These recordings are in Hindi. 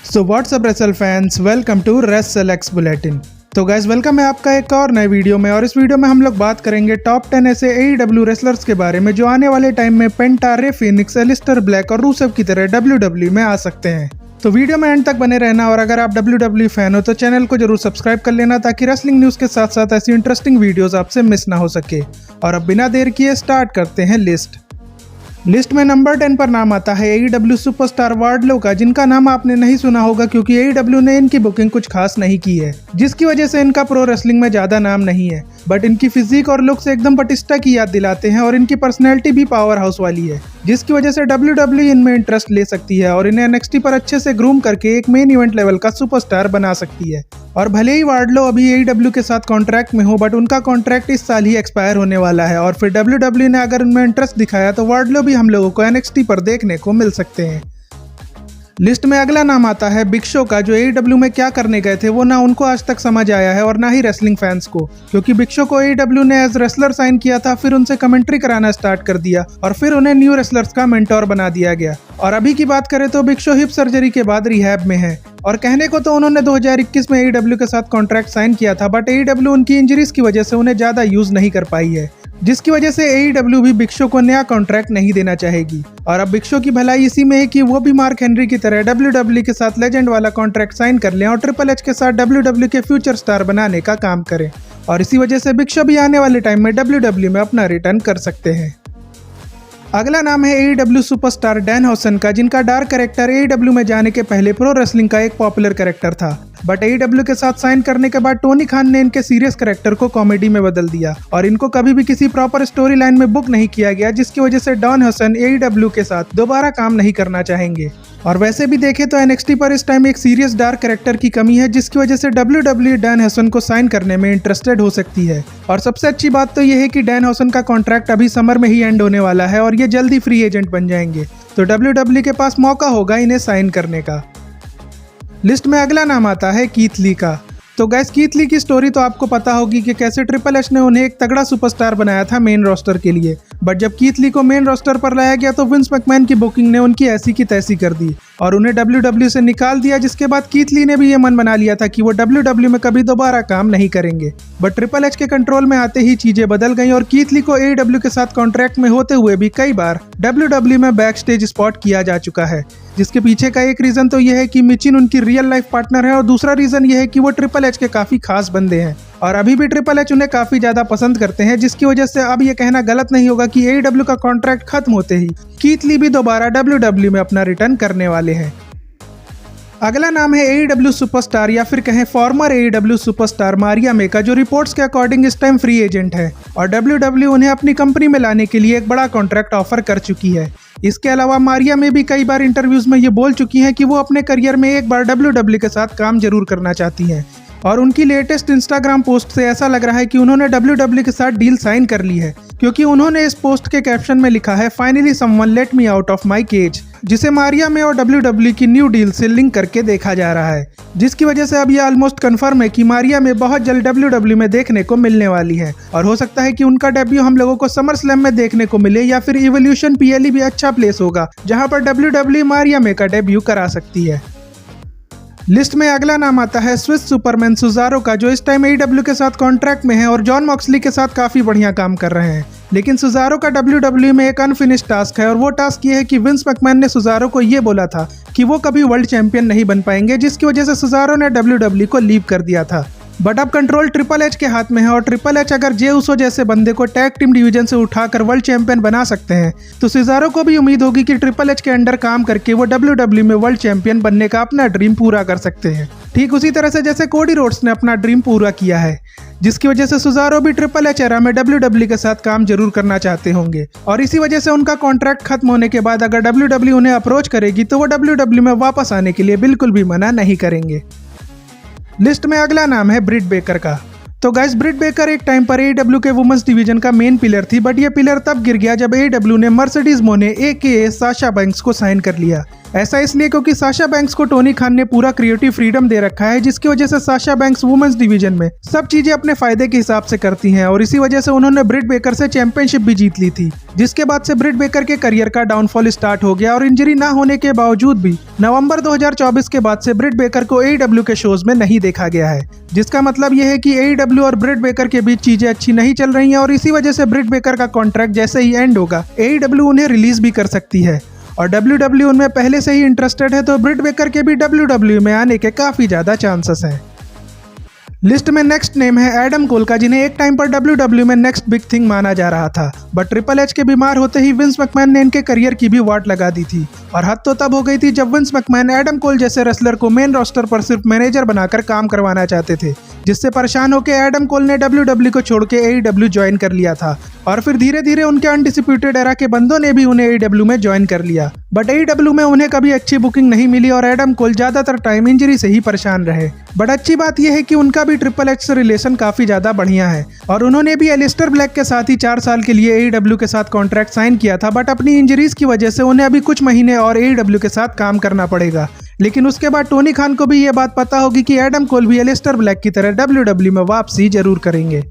So what's up wrestle fans, welcome to WrestleX bulletin. तो गाइस वेलकम है आपका एक और नए वीडियो में। और इस वीडियो में हम लोग बात करेंगे टॉप 10 ऐसे AEW रेसलर्स के बारे में जो आने वाले टाइम में पेंटा, रे फिनिक्स, एलिस्टर ब्लैक और रूसेव की तरह WWE में आ सकते हैं। तो वीडियो में एंड तक बने रहना। और अगर आप WWE फैन हो तो चैनल को जरूर सब्सक्राइब कर लेना ताकि रेसलिंग न्यूज़ के साथ साथ ऐसी इंटरेस्टिंग वीडियोस आपसे मिस ना हो सके। और अब बिना देर किए स्टार्ट करते हैं लिस्ट में नंबर 10 पर नाम आता है AEW सुपरस्टार वार्डलो का, जिनका नाम आपने नहीं सुना होगा क्योंकि AEW ने इनकी बुकिंग कुछ खास नहीं की है, जिसकी वजह से इनका प्रो रेसलिंग में ज्यादा नाम नहीं है। बट इनकी फिजिक और लुक्स एकदम बटिस्टा की याद दिलाते हैं और इनकी पर्सनैलिटी भी पावर हाउस वाली है, जिसकी वजह से WWE इनमें इंटरेस्ट ले सकती है और इन्हें NXT पर अच्छे से ग्रूम करके एक मेन इवेंट लेवल का सुपरस्टार बना सकती है। और भले ही वार्डलो अभी AEW के साथ कॉन्ट्रैक्ट में हो, बट उनका कॉन्ट्रैक्ट इस साल ही एक्सपायर होने वाला है और फिर WWE ने अगर उनमें इंटरेस्ट दिखाया तो वार्डलो भी हम लोगों को NXT पर देखने को मिल सकते हैं। लिस्ट में अगला नाम आता है बिग शो का, जो AEW में क्या करने गए थे वो ना उनको आज तक समझ आया है और ना ही रेसलिंग फैंस को, क्योंकि बिग शो को AEW ने एज रेसलर साइन किया था, फिर उनसे कमेंट्री कराना स्टार्ट कर दिया और फिर उन्हें न्यू रेसलर्स का मेंटोर बना दिया गया। और अभी की बात करें तो बिग शो हिप सर्जरी के बाद रिहैब में है और कहने को तो उन्होंने 2021 में AEW के साथ कॉन्ट्रैक्ट साइन किया था, बट AEW उनकी इंजरीज की वजह से उन्हें ज्यादा यूज नहीं कर पाई है, जिसकी वजह से AEW भी बिग शो को नया कॉन्ट्रैक्ट नहीं देना चाहेगी। और अब बिग शो की भलाई इसी में है कि वो भी मार्क हेनरी की तरह WWE के साथ लेजेंड वाला कॉन्ट्रैक्ट साइन कर लें और ट्रिपल एच के साथ WWE के फ्यूचर स्टार बनाने का काम करें। और इसी वजह से बिग शो भी आने वाले टाइम में WWE में अपना रिटर्न कर सकते हैं। अगला नाम है AEW सुपरस्टार डैन हॉसन का, जिनका डार्क कैरेक्टर AEW में जाने के पहले प्रो रेसलिंग का एक पॉपुलर कैरेक्टर था, बट AEW के साथ साइन करने के बाद टोनी खान ने इनके सीरियस कैरेक्टर को कॉमेडी में बदल दिया और इनको कभी भी किसी प्रॉपर स्टोरी लाइन में बुक नहीं किया गया, जिसकी वजह से डॉन हसन AEW के साथ दोबारा काम नहीं करना चाहेंगे। और वैसे भी देखें तो NXT पर इस टाइम एक सीरियस डार्क कैरेक्टर की कमी है, जिसकी वजह से WWE डैन हसन को साइन करने में इंटरेस्टेड हो सकती है। और सबसे अच्छी बात तो यह है कि डैन हसन का कॉन्ट्रैक्ट अभी समर में ही एंड होने वाला है और ये जल्दी फ्री एजेंट बन जाएंगे, तो WWE के पास मौका होगा इन्हें साइन करने का। लिस्ट में अगला नाम आता है कीथ ली का। तो गैस कीथ ली की स्टोरी तो आपको पता होगी कि कैसे ट्रिपल एच ने उन्हें एक तगड़ा सुपरस्टार बनाया था मेन रोस्टर के लिए, बट जब कीथ ली को मेन रोस्टर पर लाया गया तो विंस मैकमैन की बुकिंग ने उनकी ऐसी की तैसी कर दी और उन्हें WWE से निकाल दिया, जिसके बाद कीथ ली ने भी ये मन बना लिया था कि वो WWE में कभी दोबारा काम नहीं करेंगे। बट ट्रिपल एच के कंट्रोल में आते ही चीजें बदल गई और कीथ ली को AEW के साथ कॉन्ट्रैक्ट में होते हुए भी कई बार WWE में बैक स्टेज स्पॉट किया जा चुका है, जिसके पीछे का एक रीजन तो यह है कि मिचिन उनकी रियल लाइफ पार्टनर है और दूसरा रीजन यह है कि वो ट्रिपल एच के काफी खास बंदे हैं और अभी भी ट्रिपल एच उन्हें काफी ज्यादा पसंद करते हैं, जिसकी वजह से अब ये कहना गलत नहीं होगा कि AEW का कॉन्ट्रैक्ट खत्म होते ही कीथ ली भी दोबारा WWE में अपना रिटर्न करने वाले हैं। अगला नाम है AEW सुपरस्टार या फिर कहें फॉर्मर AEW सुपरस्टार मारिया मे का, जो रिपोर्ट्स के अकॉर्डिंग इस टाइम फ्री एजेंट है और WWE उन्हें अपनी कंपनी में लाने के लिए एक बड़ा कॉन्ट्रैक्ट ऑफर कर चुकी है। इसके अलावा मारिया मे भी कई बार इंटरव्यूज में ये बोल चुकी हैं कि वो अपने करियर में एक बार WWE के साथ काम जरूर करना चाहती हैं और उनकी लेटेस्ट इंस्टाग्राम पोस्ट से ऐसा लग रहा है कि उन्होंने WWE के साथ डील साइन कर ली है, क्योंकि उन्होंने इस पोस्ट के कैप्शन में लिखा है finally someone let me out of my cage, जिसे मारिया में और WWE की न्यू डील से लिंक करके देखा जा रहा है, जिसकी वजह से अब यह ऑलमोस्ट कंफर्म है कि मारिया में बहुत जल्द WWE में देखने को मिलने वाली है और हो सकता है कि उनका डेब्यू हम लोगों को समर स्लैम में देखने को मिले या फिर इवोल्यूशन PLE भी अच्छा प्लेस होगा जहां पर WWE मारिया में का डेब्यू करा सकती है। लिस्ट में अगला नाम आता है स्विस सुपरमैन सुजारो का, जो इस टाइम AEW के साथ कॉन्ट्रैक्ट में है और जॉन मॉक्सली के साथ काफी बढ़िया काम कर रहे हैं, लेकिन सुजारो का WWE में एक अनफिनिश्ड टास्क है और वो टास्क ये है कि विंस मैकमैन ने सुजारो को ये बोला था कि वो कभी वर्ल्ड चैंपियन नहीं बन पाएंगे, जिसकी वजह से सुजारो ने WWE को लीव कर दिया था। बट अब कंट्रोल ट्रिपल एच के हाथ में है और ट्रिपल एच अगर जे उसो जैसे बंदे को टैग टीम डिवीजन से उठाकर वर्ल्ड चैंपियन बना सकते हैं तो सिजारो को भी उम्मीद होगी कि ट्रिपल एच के अंडर काम करके वो WWE में वर्ल्ड चैंपियन बनने का अपना ड्रीम पूरा कर सकते हैं, ठीक उसी तरह से जैसे कोडी रोड्स ने अपना ड्रीम पूरा किया है, जिसकी वजह से सुजारो भी ट्रिपल एच एरा में WWE के साथ काम जरूर करना चाहते होंगे और इसी वजह से उनका कॉन्ट्रैक्ट खत्म होने के बाद अगर WWE उन्हें अप्रोच करेगी तो वो WWE में वापस आने के लिए बिल्कुल भी मना नहीं करेंगे। लिस्ट में अगला नाम है ब्रिट बेकर का। तो गाइस ब्रिट बेकर एक टाइम पर AEW के वुमेन्स डिवीजन का मेन पिलर थी, बट ये पिलर तब गिर गया जब AEW ने मर्सिडीज मोने AKA साशा बैंक्स को साइन कर लिया। ऐसा इसलिए क्योंकि साशा बैंक्स को टोनी खान ने पूरा क्रिएटिव फ्रीडम दे रखा है, जिसकी वजह से साशा बैंक्स वुमेन्स डिवीजन में सब चीजें अपने फायदे के हिसाब से करती हैं और इसी वजह से उन्होंने ब्रिट बेकर से चैंपियनशिप भी जीत ली थी, जिसके बाद से ब्रिट बेकर के करियर का डाउनफॉल स्टार्ट हो गया और इंजरी ना होने के बावजूद भी नवंबर 2024 के बाद से ब्रिट बेकर को AEW के शोज में नहीं देखा गया है, जिसका मतलब यह है कि AEW और ब्रिट बेकर के बीच चीजें अच्छी नहीं चल रही हैं और इसी वजह से ब्रिट बेकर का कॉन्ट्रैक्ट जैसे ही एंड होगा AEW उन्हें रिलीज भी कर सकती है और WWE उनमें पहले से ही इंटरेस्टेड है, तो ब्रिट बेकर के भी WWE में आने के काफी ज्यादा चांसेस हैं। लिस्ट में नेक्स्ट नेम है एडम कोल का, जिन्हें एक टाइम पर WWE में नेक्स्ट बिग थिंग माना जा रहा था, बट ट्रिपल एच के बीमार होते ही विंस मैकमैन ने इनके करियर की भी वाट लगा दी थी और हद तो तब हो गई थी जब विंस मैकमैन एडम कोल जैसे रेसलर को मेन रोस्टर पर सिर्फ मैनेजर बनाकर काम करवाना चाहते थे, जिससे परेशान होकर एडम कोल ने WWE को छोड़ के AEW ज्वाइन कर लिया था और फिर धीरे धीरे उनके अनडिस्प्यूटेड एरा के बंदों ने भी उन्हें AEW में ज्वाइन कर लिया, बट AEW में उन्हें कभी अच्छी बुकिंग नहीं मिली और एडम कोल ज्यादातर टाइम इंजरी से ही परेशान रहे। बट अच्छी बात यह है कि उनका भी ट्रिपल एच से रिलेशन काफी ज्यादा बढ़िया है और उन्होंने भी एलिस्टर ब्लैक के साथ ही 4 साल के लिए AEW के साथ कॉन्ट्रैक्ट साइन किया था, बट अपनी इंजरीज की वजह से उन्हें अभी कुछ महीने और AEW के साथ काम करना पड़ेगा। लेकिन उसके बाद टोनी खान को भी ये बात पता होगी कि एडम कोल भी एलिस्टर ब्लैक की तरह WWE में वापसी जरूर करेंगे।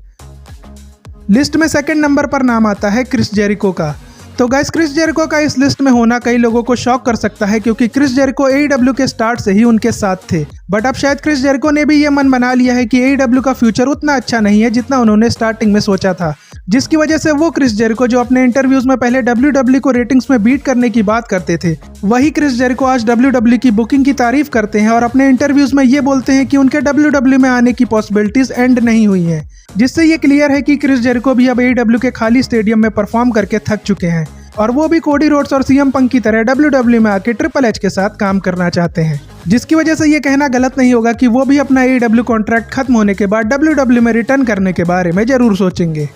लिस्ट में सेकंड नंबर पर नाम आता है क्रिस जेरिको का। तो गाइस, क्रिस जेरिको का इस लिस्ट में होना कई लोगों को शॉक कर सकता है, क्योंकि क्रिस जेरिको AEW के स्टार्ट से ही उनके साथ थे, बट अब शायद क्रिस जेरिको ने भी ये मन बना लिया है कि AEW का फ्यूचर उतना अच्छा नहीं है जितना उन्होंने स्टार्टिंग में सोचा था, जिसकी वजह से वो क्रिस जेरिको जो अपने इंटरव्यूज में पहले WWE को रेटिंग्स में बीट करने की बात करते थे, वही क्रिस जेरिको आज WWE की बुकिंग की तारीफ करते हैं और अपने इंटरव्यूज में ये बोलते हैं कि उनके WWE में आने की पॉसिबिलिटीज एंड नहीं हुई हैं, जिससे ये क्लियर है कि क्रिस जेरिको भी अब AEW के खाली स्टेडियम में परफॉर्म करके थक चुके हैं और वो भी कोडी रोड्स और CM पंक की तरह WWE में आके ट्रिपल एच के साथ काम करना चाहते हैं, जिसकी वजह से ये कहना गलत नहीं होगा कि वो भी अपना AEW कॉन्ट्रैक्ट खत्म होने के बाद WWE में रिटर्न करने के बारे में जरूर सोचेंगे।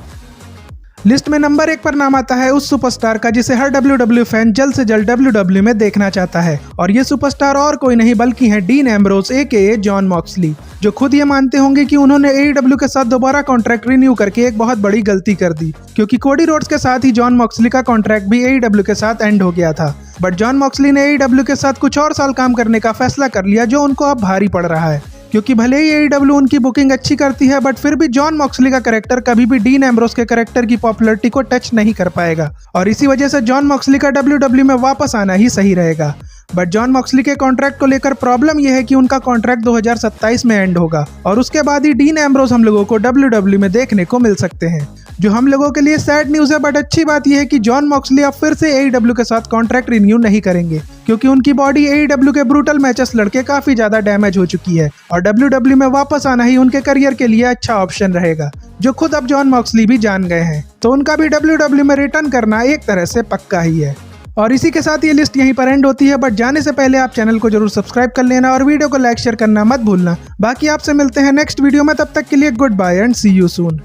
लिस्ट में नंबर 1 पर नाम आता है उस सुपरस्टार का जिसे हर WWE फैन जल्द से जल्द WWE में देखना चाहता है, और ये सुपरस्टार और कोई नहीं बल्कि है dean Ambrose AKA John Moxley, जो खुद ये मानते होंगे कि उन्होंने AEW के साथ दोबारा कॉन्ट्रैक्ट रिन्यू करके एक बहुत बड़ी गलती कर दी, क्योंकि कोडी रोड्स के साथ ही जॉन मॉक्सली का कॉन्ट्रैक्ट भी AEW के साथ एंड हो गया था, बट जॉन मॉक्सली ने AEW के साथ कुछ और साल काम करने का फैसला कर लिया, जो उनको अब भारी पड़ रहा है, क्योंकि भले ही AEW उनकी बुकिंग अच्छी करती है, बट फिर भी जॉन मॉक्सली का कैरेक्टर कभी भी डीन एम्ब्रोस के कैरेक्टर की पॉपुलैरिटी को टच नहीं कर पाएगा और इसी वजह से जॉन मॉक्सली का WWE में वापस आना ही सही रहेगा। बट जॉन मॉक्सली के कॉन्ट्रैक्ट को लेकर प्रॉब्लम यह है कि उनका कॉन्ट्रैक्ट 2027 में एंड होगा और उसके बाद ही डीन एम्ब्रोस हम लोगों को WWE में देखने को मिल सकते हैं, जो हम लोगों के लिए सैड न्यूज है। बट अच्छी बात यह है कि जॉन मॉक्सली अब फिर से AEW के साथ कॉन्ट्रैक्ट रिन्यू नहीं करेंगे, क्योंकि उनकी बॉडी AEW के ब्रूटल मैचेस लड़के काफी ज्यादा डैमेज हो चुकी है और WWE में वापस आना ही उनके करियर के लिए अच्छा ऑप्शन रहेगा, जो खुद अब जॉन मॉक्सली भी जान गए हैं, तो उनका भी WWE में रिटर्न करना एक तरह से पक्का ही है। और इसी के साथ ये लिस्ट यहीं पर एंड होती है, बट जाने से पहले आप चैनल को जरूर सब्सक्राइब कर लेना और वीडियो को लाइक शेयर करना मत भूलना। बाकी आपसे मिलते हैं नेक्स्ट वीडियो में, तब तक के लिए goodbye and see you soon.